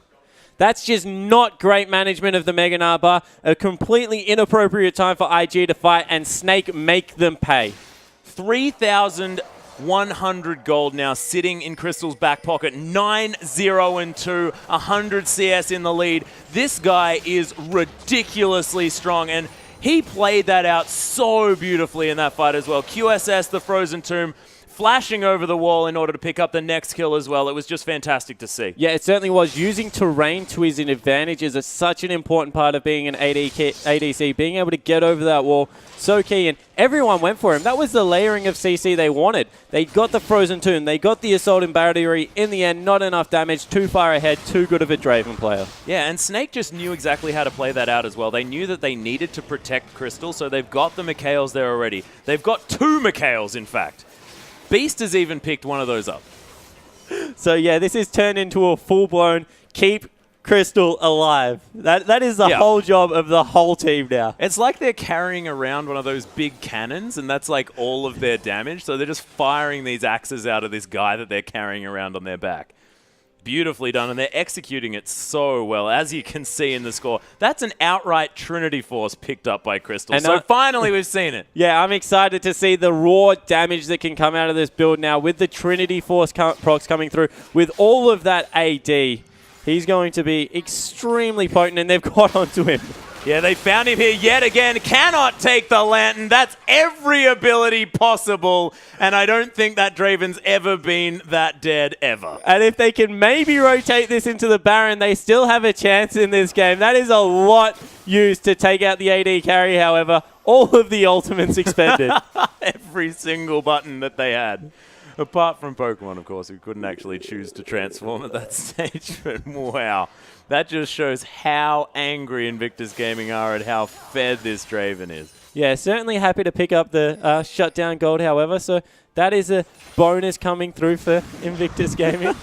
That's just not great management of the Mega Gnar bar. A completely inappropriate time for IG to fight, and Snake make them pay. 3,100 gold now sitting in Crystal's back pocket. 9-0-2, 100 CS in the lead. This guy is ridiculously strong, and he played that out so beautifully in that fight as well. QSS, the Frozen Tomb, flashing over the wall in order to pick up the next kill as well. It was just fantastic to see. Yeah, it certainly was. Using terrain to his advantage is such an important part of being an ADC. Being able to get over that wall, so key. And everyone went for him. That was the layering of CC they wanted. They got the Frozen Tomb. They got the Assault and Battery. In the end, not enough damage. Too far ahead. Too good of a Draven player. Yeah, and Snake just knew exactly how to play that out as well. They knew that they needed to protect Crystal, so they've got the Mikhails there already. They've got 2 Mikhails, in fact. Beast has even picked one of those up. So yeah, this is turned into a full-blown keep Crystal alive. That is the whole job of the whole team now. It's like they're carrying around one of those big cannons, and that's like all of their damage. So they're just firing these axes out of this guy that they're carrying around on their back. Beautifully done, and they're executing it so well, as you can see in the score. That's an outright Trinity Force picked up by Crystal, so finally we've seen it. Yeah, I'm excited to see the raw damage that can come out of this build now with the Trinity Force procs coming through. With all of that AD, he's going to be extremely potent, and they've got onto him. Yeah, they found him here yet again. Cannot take the Lantern. That's every ability possible. And I don't think that Draven's ever been that dead ever. And if they can maybe rotate this into the Baron, they still have a chance in this game. That is a lot used to take out the AD carry, however. All of the ultimates expended. Every single button that they had. Apart from Pokemon, of course, who couldn't actually choose to transform at that stage. But wow. That just shows how angry Invictus Gaming are at how fed this Draven is. Yeah, certainly happy to pick up the shutdown gold, however. So that is a bonus coming through for Invictus Gaming.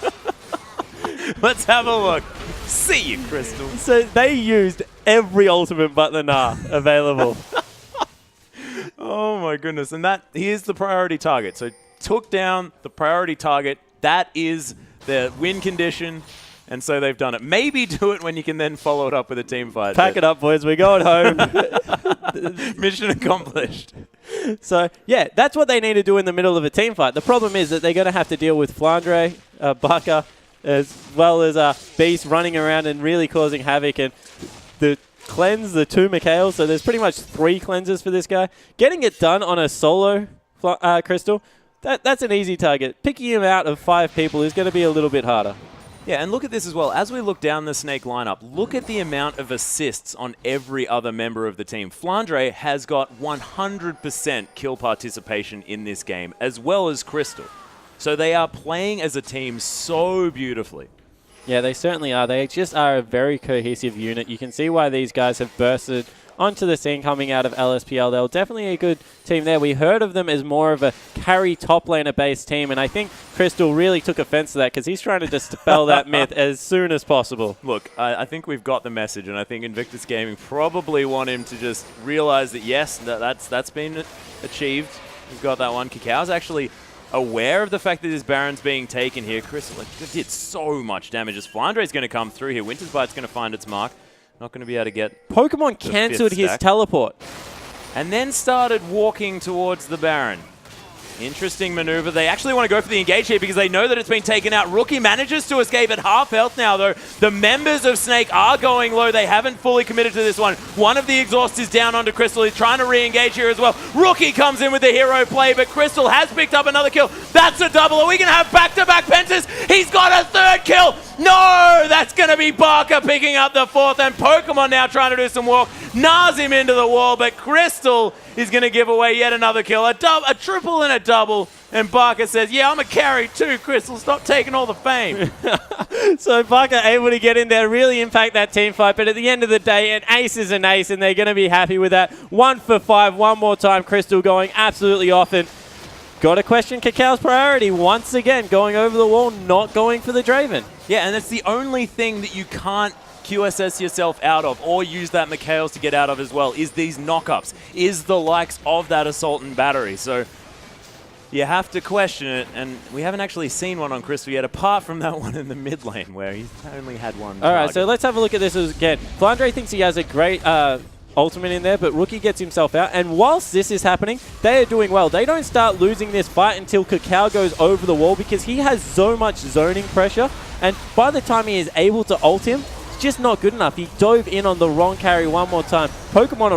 Let's have a look. See you, Crystal. So they used every ultimate but the Gnar available. Oh my goodness. And that here's the priority target. So took down the priority target. That is the win condition. And so they've done it. Maybe do it when you can then follow it up with a team fight. Pack it up, boys. We're going home. Mission accomplished. So, yeah, that's what they need to do in the middle of a team fight. The problem is that they're going to have to deal with Flandre, Baka, as well as Beast running around and really causing havoc. And the cleanse, the 2 Mikhails, so there's pretty much 3 cleanses for this guy. Getting it done on a solo Crystal, that's an easy target. Picking him out of 5 people is going to be a little bit harder. Yeah, and look at this as well. As we look down the Snake lineup, look at the amount of assists on every other member of the team. Flandre has got 100% kill participation in this game, as well as Crystal. So they are playing as a team so beautifully. Yeah, they certainly are. They just are a very cohesive unit. You can see why these guys have bursted onto the scene coming out of LSPL. They're definitely a good team there. We heard of them as more of a carry top laner based team, and I think Crystal really took offense to that because he's trying to dispel that myth as soon as possible. Look, I think we've got the message, and I think Invictus Gaming probably want him to just realize that yes, that's been achieved. We've got that one. Kakao's actually aware of the fact that his Baron's being taken here. Crystal did so much damage as Flandre's going to come through here. Winter's Bite's going to find its mark. Not going to be able to get Pokemon cancelled his teleport. And then started walking towards the Baron. Interesting maneuver. They actually want to go for the engage here because they know that it's been taken out. Rookie manages to escape at half health now, though. The members of Snake are going low. They haven't fully committed to this one. One of the exhausts is down onto Crystal. He's trying to re-engage here as well. Rookie comes in with the hero play, but Crystal has picked up another kill. That's a double. Are we going to have back-to-back pentas? He's got a third kill. No, that's going to be Baka picking up the fourth, and Pokemon now trying to do some work. Nars him into the wall, but Crystal is going to give away yet another kill. A triple and a double, and Baka says, yeah, I'm a carry too, Crystal. Stop taking all the fame. So Baka able to get in there, really impact that team fight, but at the end of the day, an ace is an ace, and they're going to be happy with that. 1 for 5, one more time. Crystal going absolutely off, and got to question Kakao's priority once again, going over the wall, not going for the Draven. Yeah, and that's the only thing that you can't QSS yourself out of or use that Mikhails to get out of as well is these knockups, is the likes of that Assault and Battery. So you have to question it, and we haven't actually seen one on Crystal yet, apart from that one in the mid lane where he's only had one All right, target. so let's have a look at this again. Flandre thinks he has a great ultimate in there, but Rookie gets himself out, and whilst this is happening, they are doing well. They don't start losing this fight until Kakao goes over the wall because he has so much zoning pressure, and by the time he is able to ult him, it's just not good enough. He dove in on the wrong carry one more time. Pokemon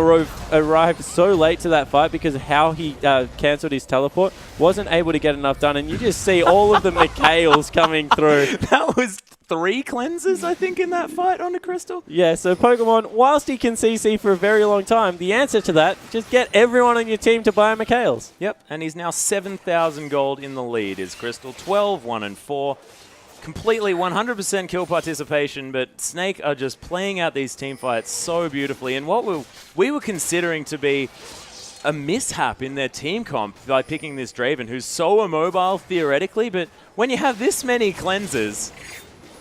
arrived so late to that fight because of how he cancelled his teleport, wasn't able to get enough done, and you just see all of the Mikhails coming through. That was 3 cleanses, I think, in that fight on the Crystal. Yeah, so Pokemon, whilst he can CC for a very long time, the answer to that, just get everyone on your team to buy Mikhails. Yep, and he's now 7,000 gold in the lead. Is Crystal 12, 1 and 4. Completely 100% kill participation, but Snake are just playing out these team fights so beautifully. And what we were considering to be a mishap in their team comp by picking this Draven, who's so immobile theoretically, but when you have this many cleanses,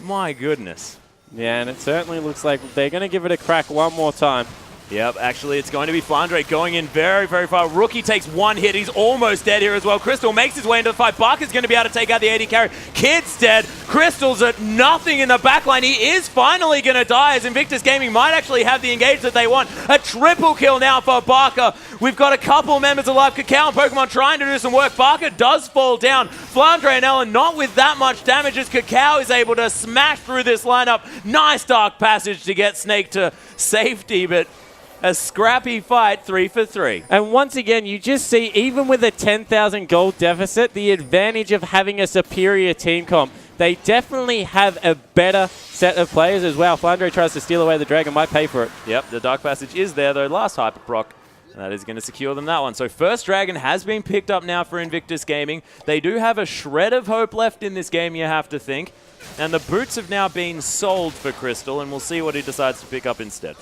my goodness. Yeah, and it certainly looks like they're going to give it a crack one more time. Yep, actually it's going to be Flandre going in very, very far. Rookie takes one hit. He's almost dead here as well. Crystal makes his way into the fight. Baka's going to be able to take out the AD carry. Kid's dead. Crystal's at nothing in the backline. He is finally going to die as Invictus Gaming might actually have the engage that they want. A triple kill now for Baka. We've got a couple members alive. Kakao and Pokemon trying to do some work. Baka does fall down. Flandre and Ellen not with that much damage as Kakao is able to smash through this lineup. Nice dark passage to get Snake to safety, but a scrappy fight, 3 for 3. And once again, you just see, even with a 10,000 gold deficit, the advantage of having a superior team comp. They definitely have a better set of players as well. Flandre tries to steal away the dragon, might pay for it. Yep, the dark passage is there though. Last Hyper Proc. That is going to secure them that one. So first dragon has been picked up now for Invictus Gaming. They do have a shred of hope left in this game, you have to think. And the boots have now been sold for Crystal, and we'll see what he decides to pick up instead.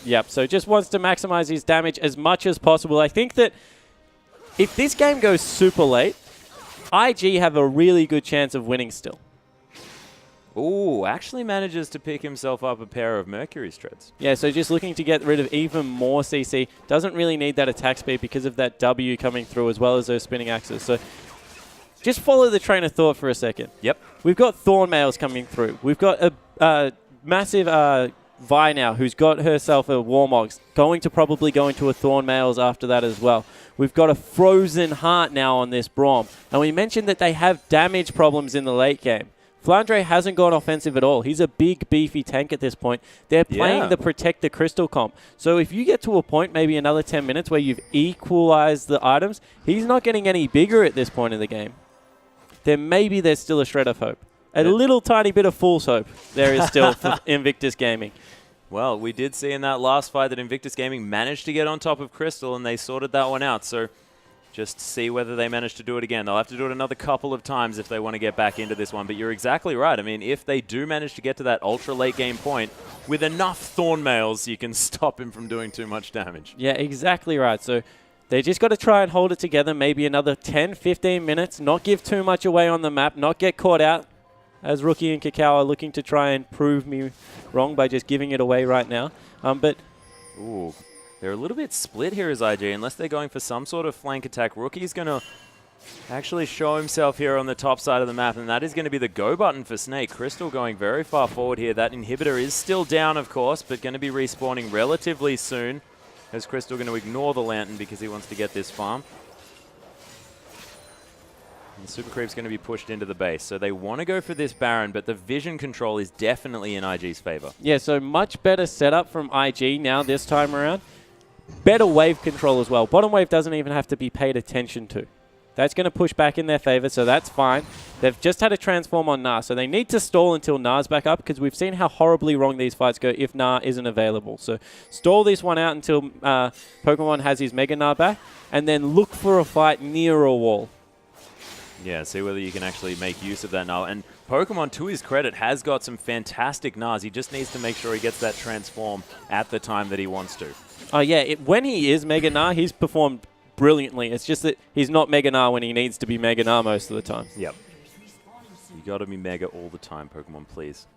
Yep, so just wants to maximize his damage as much as possible. I think that if this game goes super late, IG have a really good chance of winning still. Ooh, actually manages to pick himself up a pair of Mercury Treads. Yeah, so just looking to get rid of even more CC. Doesn't really need that attack speed because of that W coming through as well as those spinning axes. So just follow the train of thought for a second. Yep. We've got Thorn Mails coming through. We've got a massive Vi now, who's got herself a Warmogs, going to probably go into a Thorn Mails after that as well. We've got a Frozen Heart now on this Braum. And we mentioned that they have damage problems in the late game. Flandre hasn't gone offensive at all. He's a big, beefy tank at this point. They're playing the Protect the Crystal comp. So if you get to a point, maybe another 10 minutes, where you've equalized the items, he's not getting any bigger at this point in the game. Then maybe there's still a shred of hope. A little tiny bit of fool's hope there is still for Invictus Gaming. Well, we did see in that last fight that Invictus Gaming managed to get on top of Crystal, and they sorted that one out. So just see whether they manage to do it again. They'll have to do it another couple of times if they want to get back into this one. But you're exactly right. I mean, if they do manage to get to that ultra late game point, with enough Thorn Mails, you can stop him from doing too much damage. Yeah, exactly right. So they just got to try and hold it together, maybe another 10, 15 minutes, not give too much away on the map, not get caught out, as Rookie and Kakao are looking to try and prove me wrong by just giving it away right now. But ooh, they're a little bit split here as IG, unless they're going for some sort of flank attack. Rookie's going to actually show himself here on the top side of the map, and that is going to be the go button for Snake. Crystal going very far forward here. That inhibitor is still down, of course, but going to be respawning relatively soon. As Crystal going to ignore the Lantern because he wants to get this farm. And the Super Creep's going to be pushed into the base. So they want to go for this Baron, but the vision control is definitely in IG's favor. Yeah, so much better setup from IG now this time around. Better wave control as well. Bottom wave doesn't even have to be paid attention to. That's going to push back in their favor, so that's fine. They've just had a transform on Gnar, so they need to stall until Gnar's back up because we've seen how horribly wrong these fights go if Gnar isn't available. So stall this one out until Pokemon has his Mega Gnar back, and then look for a fight near a wall. Yeah, see whether you can actually make use of that now. And Pokemon, to his credit, has got some fantastic Gnars. He just needs to make sure he gets that transform at the time that he wants to. Oh yeah, when he is Mega Gnar, he's performed brilliantly. It's just that he's not Mega Gnar when he needs to be Mega Gnar most of the time. Yep. You got to be Mega all the time, Pokemon, please.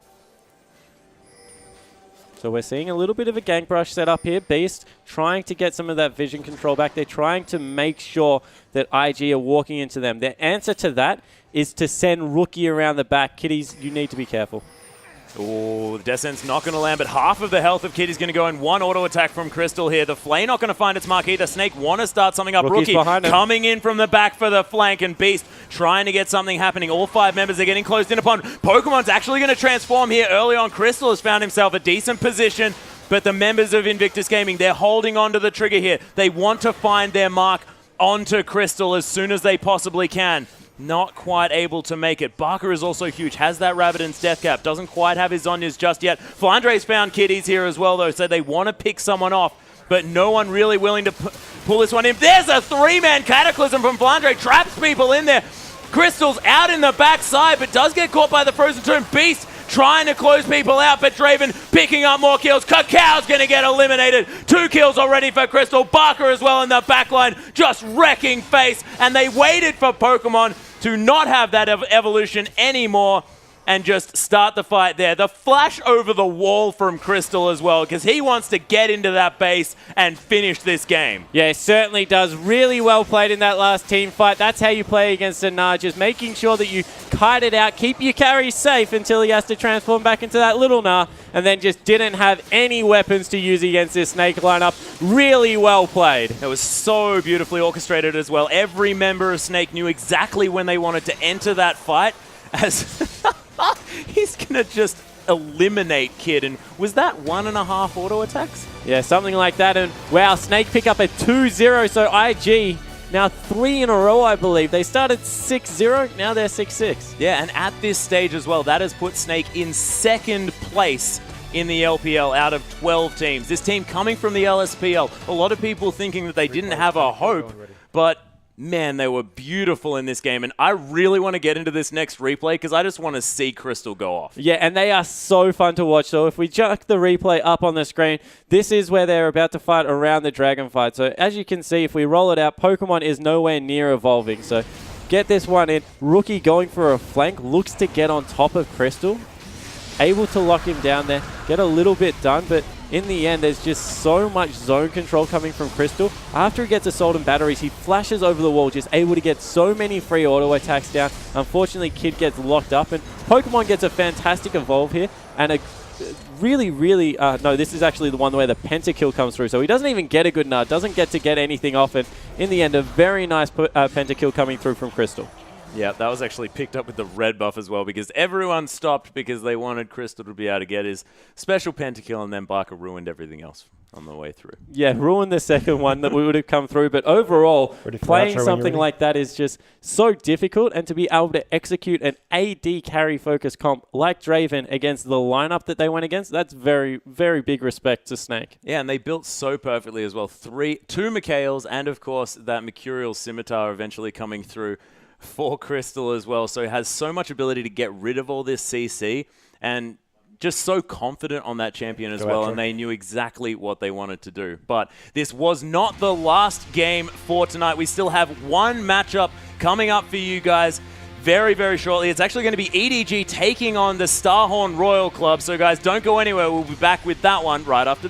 So we're seeing a little bit of a gank brush set up here. Beast trying to get some of that vision control back. They're trying to make sure that IG are walking into them. Their answer to that is to send Rookie around the back. Kitties, you need to be careful. Oh, the Descent's not going to land, but half of the health of Kitty's going to go in. One auto attack from Crystal here. The Flame not going to find its mark either. Snake want to start something up. Rookie's Rookie coming in from the back for the flank, and Beast trying to get something happening. All 5 members are getting closed in upon. Pokemon's actually going to transform here early on. Crystal has found himself a decent position, but the members of Invictus Gaming, they're holding on to the trigger here. They want to find their mark onto Crystal as soon as they possibly can. Not quite able to make it. Baka is also huge. Has that Rabbitin's death cap. Doesn't quite have his Zonyas just yet. Flandre's found Kitties here as well, though, so they want to pick someone off, but no one really willing to pull this one in. There's a 3-man Cataclysm from Flandre. Traps people in there. Crystal's out in the backside, but does get caught by the Frozen Tomb. Beast trying to close people out, but Draven picking up more kills. Kakao's going to get eliminated. 2 kills already for Crystal. Baka as well in the backline, just wrecking face. And they waited for Pokemon to not have that evolution anymore and just start the fight there. The flash over the wall from Crystal as well, because he wants to get into that base and finish this game. Yeah, it certainly does. Really well played in that last team fight. That's how you play against a Gnar, just making sure that you kite it out, keep your carry safe until he has to transform back into that little Gnar, and then just didn't have any weapons to use against this Snake lineup. Really well played. It was so beautifully orchestrated as well. Every member of Snake knew exactly when they wanted to enter that fight, as he's going to just eliminate Kid. And was that 1.5 auto attacks? Yeah, something like that. And wow, Snake pick up a 2-0. So IG now 3 in a row, I believe. They started 6-0. Now they're 6-6. Yeah, and at this stage as well, that has put Snake in 2nd place in the LPL out of 12 teams. This team coming from the LSPL. A lot of people thinking that they didn't have a hope, but man, they were beautiful in this game, and I really want to get into this next replay because I just want to see Crystal go off. Yeah, and they are so fun to watch. So if we chuck the replay up on the screen, this is where they're about to fight around the Dragon fight. So as you can see, if we roll it out, Pokemon is nowhere near evolving. So get this one in. Rookie going for a flank, looks to get on top of Crystal. Able to lock him down there, get a little bit done, but in the end, there's just so much zone control coming from Crystal. After he gets assault and batteries, he flashes over the wall, just able to get so many free auto attacks down. Unfortunately, Kid gets locked up, and Pokemon gets a fantastic evolve here, and a really, no, this is actually the one where the pentakill comes through, so he doesn't even get a good nut, doesn't get to get anything off, and in the end, a very nice pentakill coming through from Crystal. Yeah, that was actually picked up with the red buff as well, because everyone stopped because they wanted Crystal to be able to get his special pentakill, and then Baka ruined everything else on the way through. Yeah, ruined the second one that we would have come through, but overall, playing something like that is just so difficult, and to be able to execute an AD carry focus comp like Draven against the lineup that they went against, that's very, very big respect to Snake. Yeah, and they built so perfectly as well. 2 Mikhails, and of course that Mercurial Scimitar eventually coming through for Crystal as well, so has so much ability to get rid of all this CC, and just so confident on that champion as well, and they knew exactly what they wanted to do. But this was not the last game for tonight. We still have one matchup coming up for you guys very, very shortly. It's actually going to be EDG taking on the Starhorn Royal Club, so guys, don't go anywhere. We'll be back with that one right after